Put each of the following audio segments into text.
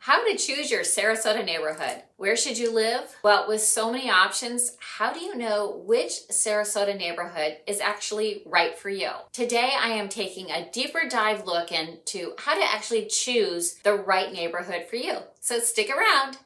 How to choose your Sarasota neighborhood. Where should you live? Well, with so many options, how do you know which Sarasota neighborhood is actually right for you? Today, I am taking a deeper dive look into how to actually choose the right neighborhood for you. So stick around.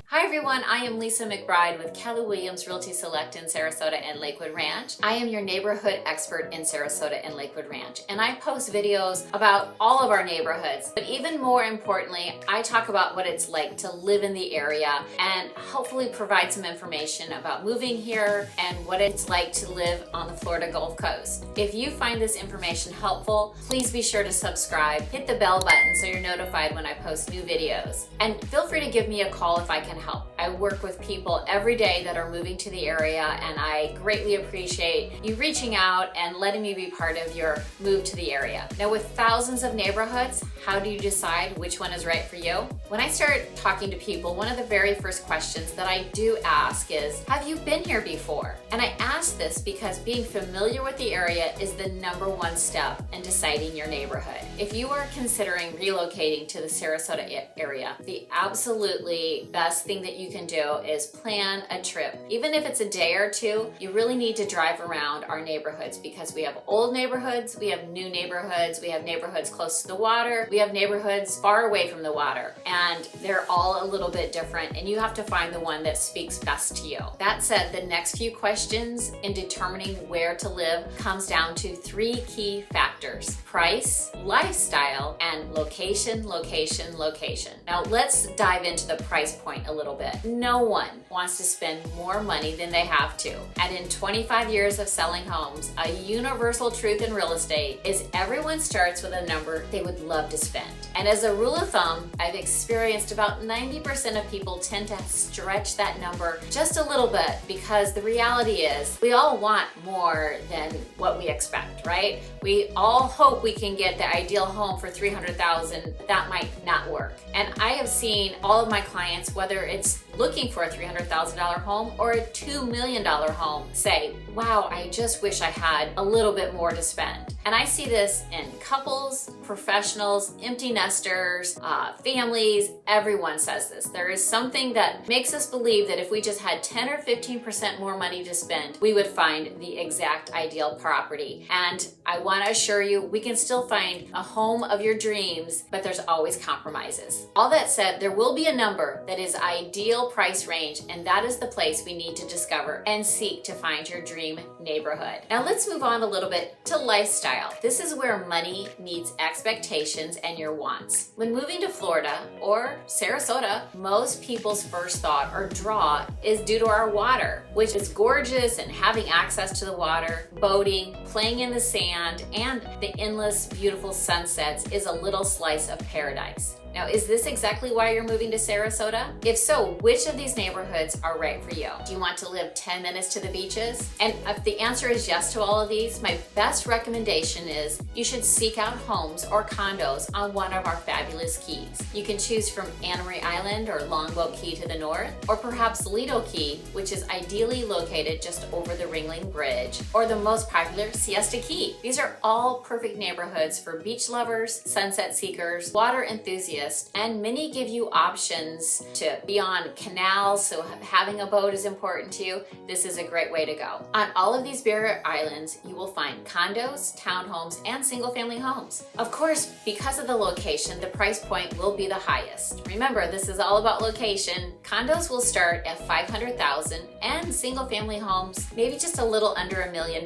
Hi everyone, I am Lisa McBride with Keller Williams Realty Select in Sarasota and Lakewood Ranch. I am your neighborhood expert in Sarasota and Lakewood Ranch, and I post videos about all of our neighborhoods. But even more importantly, I talk about what it's like to live in the area and hopefully provide some information about moving here and what it's like to live on the Florida Gulf Coast. If you find this information helpful, please be sure to subscribe, hit the bell button so you're notified when I post new videos. And feel free to give me a call if I can help. I work with people every day that are moving to the area, and I greatly appreciate you reaching out and letting me be part of your move to the area. Now, with thousands of neighborhoods, how do you decide which one is right for you? When I start talking to people, one of the very first questions that I do ask is, have you been here before? And I ask this because being familiar with the area is the number one step in deciding your neighborhood. If you are considering relocating to the Sarasota area, the absolutely best thing that you can do is plan a trip. Even if it's a day or two, you really need to drive around our neighborhoods because we have old neighborhoods, we have new neighborhoods, we have neighborhoods close to the water, we have neighborhoods far away from the water, and they're all a little bit different, and you have to find the one that speaks best to you. That said, the next few questions in determining where to live comes down to three key factors: price, lifestyle, and location, location, location. Now let's dive into the price point a little bit. No one wants to spend more money than they have to. And in 25 years of selling homes, a universal truth in real estate is everyone starts with a number they would love to spend. And as a rule of thumb, I've experienced about 90% of people tend to stretch that number just a little bit because the reality is we all want more than what we expect, right? We all hope we can get the ideal home for $300,000. That might not work. And I have seen all of my clients, whether it's looking for a $300,000 home or a $2 million home, say, wow, I just wish I had a little bit more to spend. And I see this in couples, professionals, empty nesters, families. Everyone says this. There is something that makes us believe that if we just had 10 or 15% more money to spend, we would find the exact ideal property. And I want to assure you, we can still find a home of your dreams, but there's always compromises. All that said, there will be a number that is ideal price range, and that is the place we need to discover and seek to find your dream neighborhood. Now let's move on a little bit to lifestyle. This is where money meets expectations and your wants. When moving to Florida or Sarasota, most people's first thought or draw is due to our water, which is gorgeous, and having access to the water, boating, playing in the sand, and the endless beautiful sunsets is a little slice of paradise. Now, is this exactly why you're moving to Sarasota? If so, which of these neighborhoods are right for you? Do you want to live 10 minutes to the beaches? And if the answer is yes to all of these, my best recommendation is you should seek out homes or condos on one of our fabulous keys. You can choose from Anna Marie Island or Longboat Key to the north, or perhaps Lido Key, which is ideally located just over the Ringling Bridge, or the most popular Siesta Key. These are all perfect neighborhoods for beach lovers, sunset seekers, water enthusiasts, and many give you options to be on canals, so having a boat is important to you. This is a great way to go. On all of these barrier islands, you will find condos, townhomes, and single-family homes. Of course, because of the location, the price point will be the highest. Remember, this is all about location. Condos will start at $500,000, and single-family homes maybe just a little under $1 million.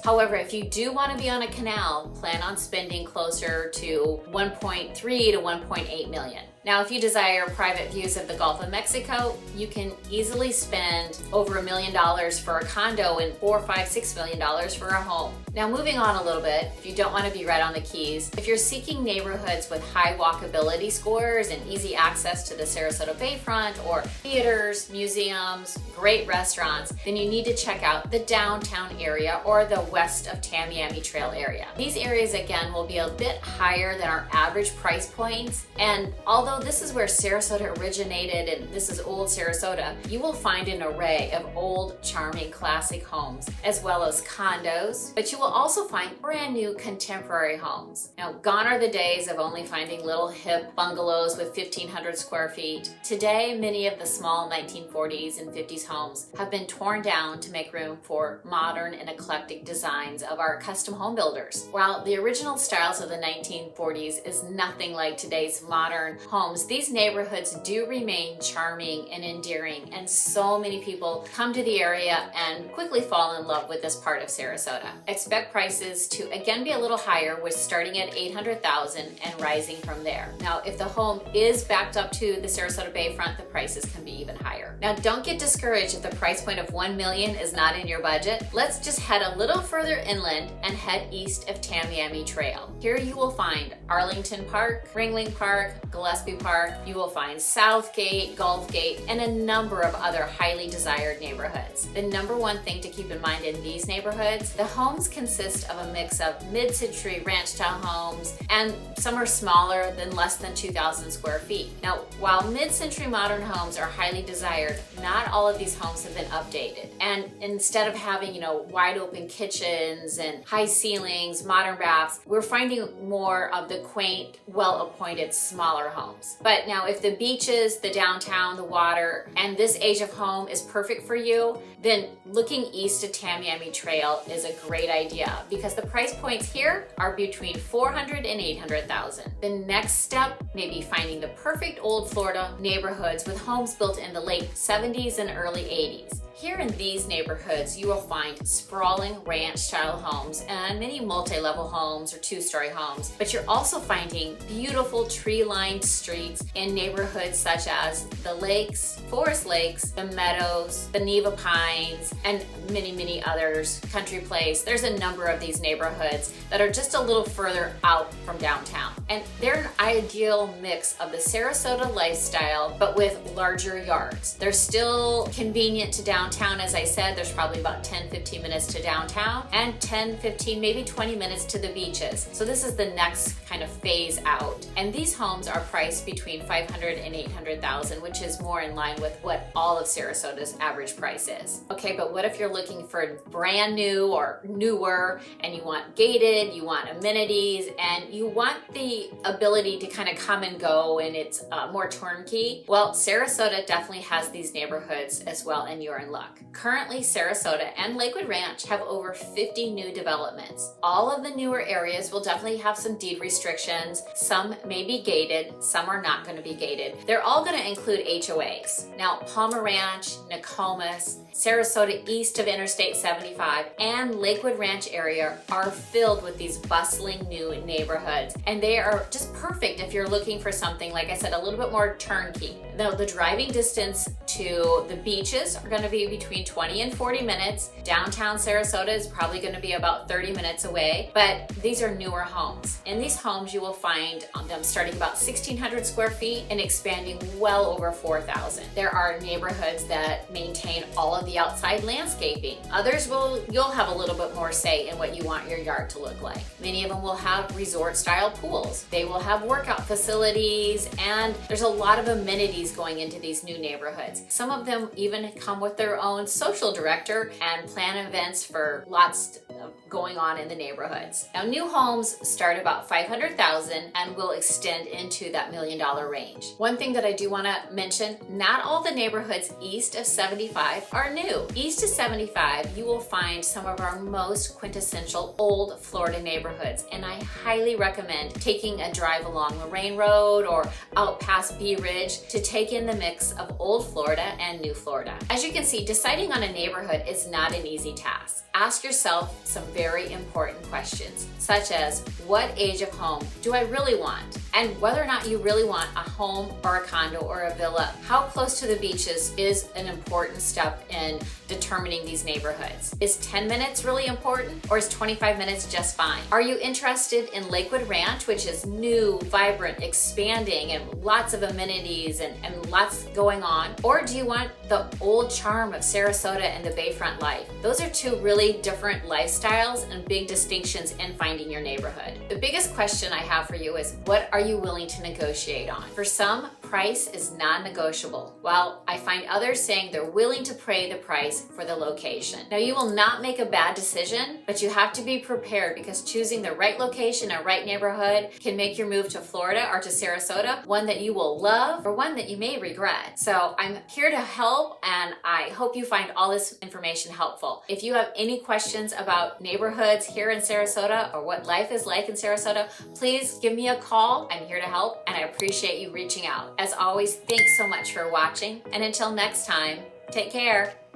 However, if you do want to be on a canal, plan on spending closer to 1.3 to 1.8 million. Now, if you desire private views of the Gulf of Mexico, you can easily spend over $1 million for a condo and $4, $5, $6 million for a home. Now, moving on a little bit, if you don't want to be right on the keys, if you're seeking neighborhoods with high walkability scores and easy access to the Sarasota Bayfront or theaters, museums, great restaurants, then you need to check out the downtown area or the west of Tamiami Trail area. These areas, again, will be a bit higher than our average price points, and although although this is where Sarasota originated and this is old Sarasota, you will find an array of old, charming, classic homes, as well as condos, but you will also find brand new contemporary homes. Now, gone are the days of only finding little hip bungalows with 1,500 square feet. Today, many of the small 1940s and 50s homes have been torn down to make room for modern and eclectic designs of our custom home builders. While the original styles of the 1940s is nothing like today's modern homes, these neighborhoods do remain charming and endearing, and so many people come to the area and quickly fall in love with this part of Sarasota. Expect prices to again be a little higher, with starting at $800,000 and rising from there. Now, if the home is backed up to the Sarasota Bayfront, the prices can be even higher. Now, don't get discouraged if the price point of $1 million is not in your budget. Let's just head a little further inland and head east of Tamiami Trail. Here you will find Arlington Park, Ringling Park, Gillespie Park. You will find Southgate, Gulfgate, and a number of other highly desired neighborhoods. The number one thing to keep in mind in these neighborhoods, the homes consist of a mix of mid-century ranch-style homes, and some are smaller than less than 2,000 square feet. Now, while mid-century modern homes are highly desired, not all of these homes have been updated. And instead of having, wide open kitchens and high ceilings, modern baths, we're finding more of the quaint, well-appointed, smaller homes. But now, if the beaches, the downtown, the water, and this age of home is perfect for you, then looking east of Tamiami Trail is a great idea, because the price points here are between $400,000 and $800,000. The next step may be finding the perfect old Florida neighborhoods with homes built in the late 70s and early 80s. Here in these neighborhoods, you will find sprawling ranch-style homes and many multi-level homes or two-story homes, but you're also finding beautiful tree-lined streets in neighborhoods such as the Lakes, Forest Lakes, the Meadows, the Neva Pines, and many, many others, Country Place. There's a number of these neighborhoods that are just a little further out from downtown. And they're an ideal mix of the Sarasota lifestyle, but with larger yards. They're still convenient to downtown. As I said, there's probably about 10-15 minutes to downtown and 10-15, maybe 20 minutes to the beaches. So this is the next kind of phase out. And these homes are priced between $500,000 and $800,000, which is more in line with what all of Sarasota's average price is. Okay, but what if you're looking for brand new or newer, and you want gated, you want amenities, and you want the ability to kind of come and go, and it's more turnkey? Well, Sarasota definitely has these neighborhoods as well, and you're in luck. Currently, Sarasota and Lakewood Ranch have over 50 new developments. All of the newer areas will definitely have some deed restrictions. Some may be gated, some are not going to be gated. They're all going to include HOAs. Now, Palmer Ranch, Nokomis, Sarasota east of Interstate 75, and Lakewood Ranch area are filled with these bustling new neighborhoods, and they are just perfect if you're looking for something, like I said, a little bit more turnkey. Now, the driving distance to the beaches are going to be between 20 and 40 minutes. Downtown Sarasota is probably going to be about 30 minutes away, but these are newer homes. In these homes, you will find them starting about 1,600 square feet and expanding well over 4,000. There are neighborhoods that maintain all of the outside landscaping. Others you'll have a little bit more say in what you want your yard to look like. Many of them will have resort style pools. They will have workout facilities, and there's a lot of amenities going into these new neighborhoods. Some of them even come with their own social director and plan events for lots going on in the neighborhoods. Now, new homes start about $500,000 and will extend into that $1 million range. One thing that I do want to mention, not all the neighborhoods east of 75 are new. East of 75, you will find some of our most quintessential old Florida neighborhoods, and I highly recommend taking a drive along Lorraine Road or out past Bee Ridge to take in the mix of old Florida and new Florida. As you can see, deciding on a neighborhood is not an easy task. Ask yourself some very important questions, such as what age of home do I really want? And whether or not you really want a home or a condo or a villa, how close to the beaches is an important step in in determining these neighborhoods. Is 10 minutes really important, or is 25 minutes just fine? Are you interested in Lakewood Ranch, which is new, vibrant, expanding, and lots of amenities and lots going on? Or do you want the old charm of Sarasota and the Bayfront life? Those are two really different lifestyles and big distinctions in finding your neighborhood. The biggest question I have for you is, what are you willing to negotiate on? For some, price is non-negotiable, while I find others saying they're willing to pay the price for the location. Now, you will not make a bad decision, but you have to be prepared, because choosing the right location and right neighborhood can make your move to Florida or to Sarasota one that you will love or one that you may regret. So I'm here to help, and I hope you find all this information helpful. If you have any questions about neighborhoods here in Sarasota or what life is like in Sarasota, please give me a call. I'm here to help, and I appreciate you reaching out. As always, thanks so much for watching, and until next time, take care.